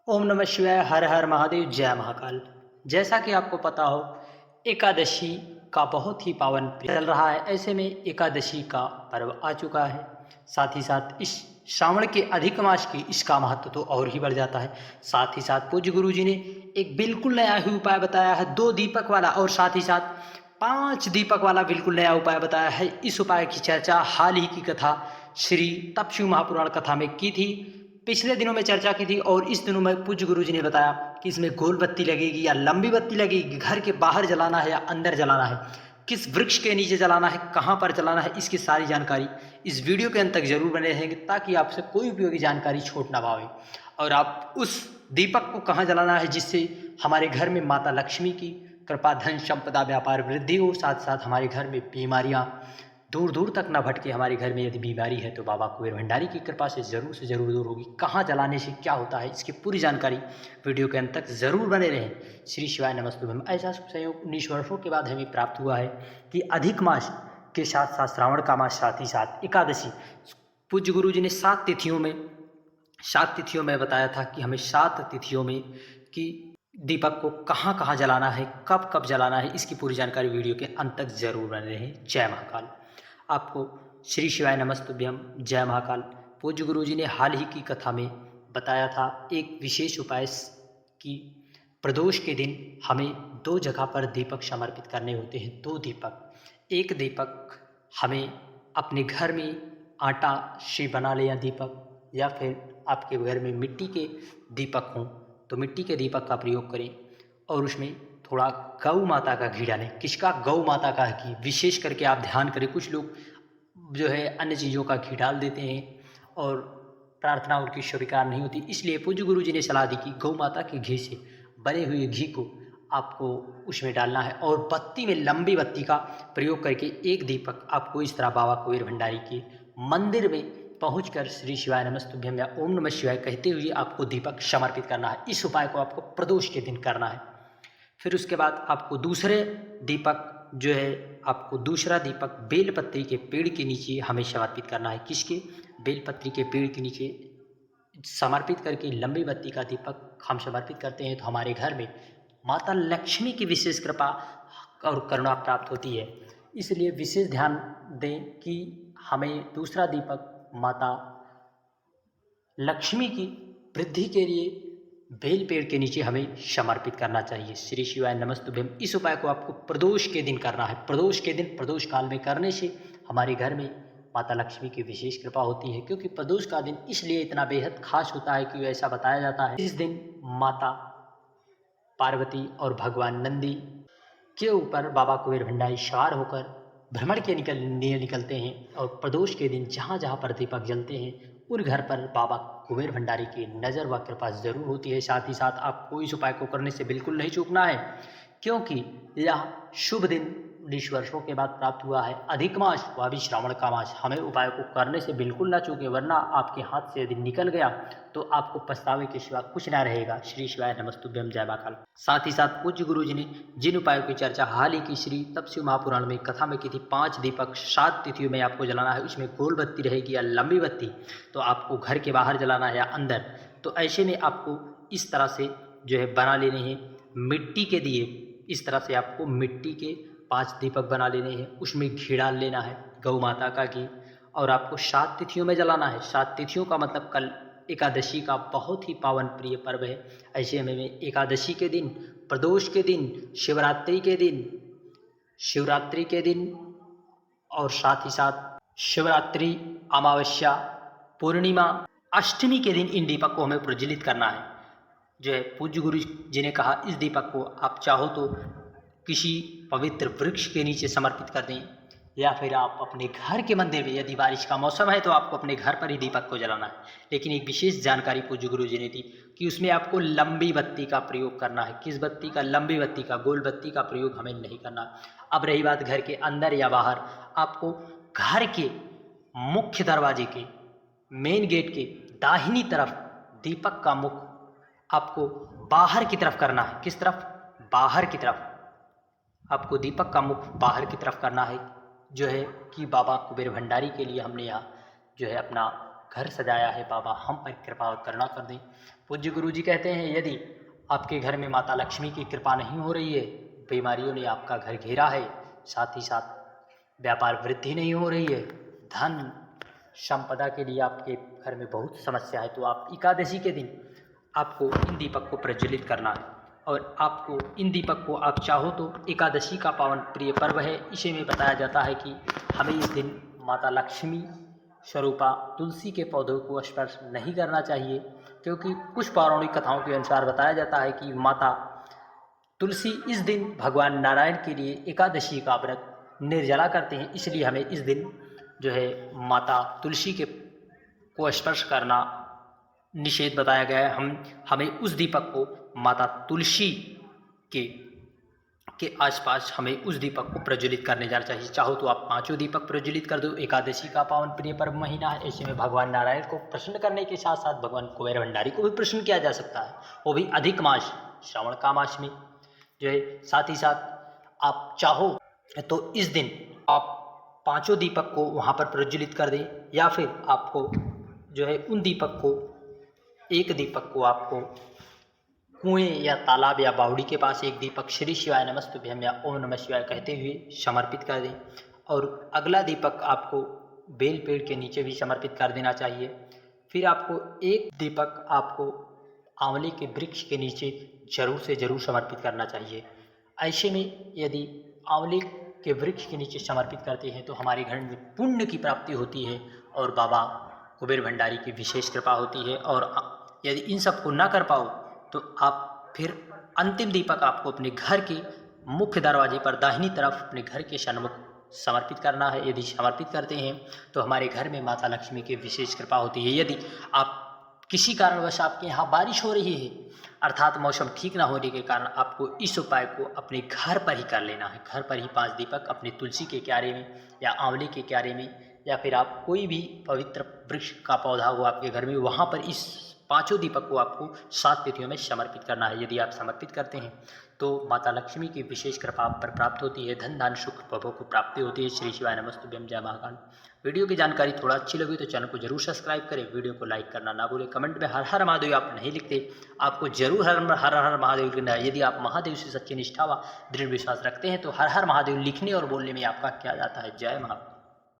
ओम नमः शिवाय। हर हर महादेव। जय महाकाल। जैसा कि आपको पता हो, एकादशी का बहुत ही पावन चल रहा है। ऐसे में एकादशी का पर्व आ चुका है। साथ ही साथ इस श्रावण के अधिक मास की इसका महत्व तो और ही बढ़ जाता है। साथ ही साथ पूज्य गुरु जी ने एक बिल्कुल नया ही उपाय बताया है, 2 दीपक वाला, और साथ ही साथ 5 दीपक वाला बिल्कुल नया उपाय बताया है। इस उपाय की चर्चा हाल ही की कथा श्री तपशिव महापुराण कथा में की थी। पिछले दिनों में चर्चा की थी, और इस दिनों में पूज्य गुरु जी ने बताया कि इसमें गोल बत्ती लगेगी या लंबी बत्ती लगेगी, घर के बाहर जलाना है या अंदर जलाना है, किस वृक्ष के नीचे जलाना है, कहाँ पर जलाना है, इसकी सारी जानकारी इस वीडियो के अंत तक जरूर बने रहेंगे, ताकि आपसे कोई उपयोगी जानकारी छूट ना पाए। और आप उस दीपक को कहाँ जलाना है जिससे हमारे घर में माता लक्ष्मी की कृपा, धन संपदा, व्यापार वृद्धि हो, साथ साथ हमारे घर में बीमारियां दूर दूर तक ना भटके। हमारे घर में यदि बीमारी है तो बाबा कुबेर भंडारी की कृपा से ज़रूर दूर होगी। कहाँ जलाने से क्या होता है, इसकी पूरी जानकारी वीडियो के अंत तक ज़रूर बने रहें। श्री शिवाय नमस्तुभ्यं। ऐसा शुभ संयोग 19 वर्षों के बाद हमें प्राप्त हुआ है कि अधिक मास के साथ साथ श्रावण का मास, साथ ही साथ एकादशी। पूज्य गुरु जी ने 7 तिथियों में बताया था कि हमें 7 तिथियों में कि दीपक को कहाँ कहाँ जलाना है, कब कब जलाना है, इसकी पूरी जानकारी वीडियो के अंत तक जरूर बने रहें। जय महाकाल। आपको श्री शिवाय नमस्तुभ्यं। जय महाकाल। पूज्य गुरु जी ने हाल ही की कथा में बताया था एक विशेष उपाय कि प्रदोष के दिन हमें 2 जगह पर दीपक समर्पित करने होते हैं। 2 दीपक। एक दीपक हमें अपने घर में आटा से बना लें, या दीपक, या फिर आपके घर में मिट्टी के दीपक हों तो मिट्टी के दीपक का प्रयोग करें, और उसमें थोड़ा गौ माता का घी डालें। किसका? गौ माता का घी। विशेष करके आप ध्यान करें, कुछ लोग जो है अन्य चीज़ों का घी डाल देते हैं और प्रार्थना उनकी स्वीकार नहीं होती। इसलिए पूज्य गुरु जी ने सलाह दी कि गौ माता के घी से बने हुए घी को आपको उसमें डालना है, और बत्ती में लंबी बत्ती का प्रयोग करके एक दीपक आपको इस तरह बाबा कुबेर भंडारी के मंदिर में पहुंचकर श्री शिवाय नमस्तुभ्यं या ओम नमः शिवाय कहते हुए आपको दीपक समर्पित करना है। इस उपाय को आपको प्रदोष के दिन करना है। फिर उसके बाद आपको दूसरा दीपक बेलपत्री के पेड़ के नीचे हमें समर्पित करना है। किसके? बेलपत्री के पेड़ के नीचे समर्पित करके लंबी बत्ती का दीपक हम समर्पित करते हैं तो हमारे घर में माता लक्ष्मी की विशेष कृपा और करुणा प्राप्त होती है। इसलिए विशेष ध्यान दें कि हमें दूसरा दीपक माता लक्ष्मी की वृद्धि के लिए बेल पेड़ के नीचे हमें समर्पित करना चाहिए। श्री शिवाय नमस्तुभ्यं। इस उपाय को आपको प्रदोष के दिन करना है। प्रदोष के दिन, प्रदोष काल में करने से हमारे घर में माता लक्ष्मी की विशेष कृपा होती है, क्योंकि प्रदोष का दिन इसलिए इतना बेहद खास होता है कि ऐसा बताया जाता है इस दिन माता पार्वती और भगवान नंदी के ऊपर बाबा कुबेर भंडारी सवार होकर भ्रमण के निकलते हैं, और प्रदोष के दिन जहाँ जहाँ पर दीपक जलते हैं उन घर पर बाबा कुबेर भंडारी की नज़र व कृपा जरूर होती है। साथ ही साथ आपको इस उपाय को करने से बिल्कुल नहीं चूकना है, क्योंकि यह शुभ दिन 19 वर्षों के बाद प्राप्त हुआ है। अधिक मास, वह भी श्रावण का मास। हमें उपाय को करने से बिल्कुल ना चूकें, वरना आपके हाथ से यदि निकल गया तो आपको पछतावे के सिवा कुछ ना रहेगा। श्री शिवाय नमस्तुभ्यं। जय महाकाल। साथ ही साथ पूज्य गुरु जी ने जिन उपायों की चर्चा हाल ही की श्री तपशिव महापुराण में कथा में की थी, 5 दीपक 7 तिथियों में आपको जलाना है। उसमें गोल बत्ती रहेगी या लंबी बत्ती, तो आपको घर के बाहर जलाना है या अंदर। तो ऐसे में आपको इस तरह से जो है बना लेने हैं मिट्टी के दिए। इस तरह से आपको मिट्टी के 5 दीपक बना लेने हैं, उसमें घी डाल लेना है, गौ माता का घी, और आपको 7 तिथियों में जलाना है। 7 तिथियों का मतलब कल एकादशी का बहुत ही पावन प्रिय पर्व है। ऐसे में एकादशी के दिन, प्रदोष के दिन, शिवरात्रि के दिन, और साथ ही साथ शिवरात्रि, अमावस्या, पूर्णिमा, अष्टमी के दिन इन दीपक को हमें प्रज्वलित करना है। जो है पूज्य गुरु जी ने कहा इस दीपक को आप चाहो तो किसी पवित्र वृक्ष के नीचे समर्पित कर दें, या फिर आप अपने घर के मंदिर में, यदि बारिश का मौसम है तो आपको अपने घर पर ही दीपक को जलाना है। लेकिन एक विशेष जानकारी पूज्य गुरु जी ने दी कि उसमें आपको लंबी बत्ती का प्रयोग करना है। किस बत्ती का? लंबी बत्ती का। गोल बत्ती का प्रयोग हमें नहीं करना। अब रही बात घर के अंदर या बाहर, आपको घर के मुख्य दरवाजे के मेन गेट के दाहिनी तरफ दीपक का मुख आपको बाहर की तरफ करना है। किस तरफ? बाहर की तरफ। आपको दीपक का मुख बाहर की तरफ करना है, जो है कि बाबा कुबेर भंडारी के लिए हमने यहाँ जो है अपना घर सजाया है बाबा हम पर कृपा और करुणा कर दें। पूज्य गुरु जी कहते हैं यदि आपके घर में माता लक्ष्मी की कृपा नहीं हो रही है, बीमारियों ने आपका घर घेरा है, साथ ही साथ व्यापार वृद्धि नहीं हो रही है, धन संपदा के लिए आपके घर में बहुत समस्या है, तो आप एकादशी के दिन आपको इन दीपक को प्रज्वलित करना है। और आपको इन दीपक को आप चाहो तो एकादशी का पावन प्रिय पर्व है, इसे में बताया जाता है कि हमें इस दिन माता लक्ष्मी स्वरूपा तुलसी के पौधों को स्पर्श नहीं करना चाहिए, क्योंकि कुछ पौराणिक कथाओं के अनुसार बताया जाता है कि माता तुलसी इस दिन भगवान नारायण के लिए एकादशी का व्रत निर्जला करते हैं, इसलिए हमें इस दिन जो है माता तुलसी के को स्पर्श करना निषेध बताया गया है। हमें उस दीपक को माता तुलसी के आसपास हमें उस दीपक को प्रज्वलित करने जाना चाहिए। चाहो तो आप 5 दीपक प्रज्वलित कर दो, एकादशी का पावन प्रिय पर्व महीना है, ऐसे में भगवान नारायण को प्रसन्न करने के साथ साथ भगवान कुबेर भंडारी को भी प्रसन्न किया जा सकता है, वो भी अधिक मास श्रावण का मास में जो है। साथ ही साथ आप चाहो तो इस दिन आप 5 दीपक को वहाँ पर प्रज्वलित कर दें, या फिर आपको जो है उन दीपक को एक दीपक को आपको कुएं या तालाब या बावड़ी के पास एक दीपक श्री शिवाय नमस्तुभ्यम या ओम नमः शिवाय कहते हुए समर्पित कर दें, और अगला दीपक आपको बेल पेड़ के नीचे भी समर्पित कर देना चाहिए। फिर आपको एक दीपक आपको आंवले के वृक्ष के नीचे जरूर से जरूर समर्पित करना चाहिए। ऐसे में यदि आंवले के वृक्ष के नीचे समर्पित करते हैं तो हमारे घर में पुण्य की प्राप्ति होती है और बाबा कुबेर भंडारी की विशेष कृपा होती है। और यदि इन सब को ना कर पाओ तो आप फिर अंतिम दीपक आपको अपने घर के मुख्य दरवाजे पर दाहिनी तरफ अपने घर के सन्मुख समर्पित करना है। यदि समर्पित करते हैं तो हमारे घर में माता लक्ष्मी की विशेष कृपा होती है। यदि आप किसी कारणवश आपके यहाँ बारिश हो रही है, अर्थात मौसम ठीक ना होने के कारण, आपको इस उपाय को अपने घर पर ही कर लेना है। घर पर ही 5 दीपक अपने तुलसी के क्यारे में या आंवले के क्यारे में, या फिर आप कोई भी पवित्र वृक्ष का पौधा हो आपके घर में, वहाँ पर इस 5 दीपक को आपको 7 तिथियों में समर्पित करना है। यदि आप समर्पित करते हैं तो माता लक्ष्मी की विशेष कृपा आप पर प्राप्त होती है, धन धान सुख भोगों को प्राप्ति होती है। श्री शिवाय नमस्तुभ्यम, जय महाकाल। वीडियो की जानकारी थोड़ा अच्छी लगी तो चैनल को जरूर सब्सक्राइब करें, वीडियो को लाइक करना ना भूलें। कमेंट में हर हर महादेव आप नहीं लिखते, आपको जरूर हर हर हर महादेव लिखना है। यदि आप महादेव से सच्ची निष्ठा व दृढ़ विश्वास रखते हैं तो हर हर महादेव लिखने और बोलने में आपका क्या जाता है। जय महाकाल।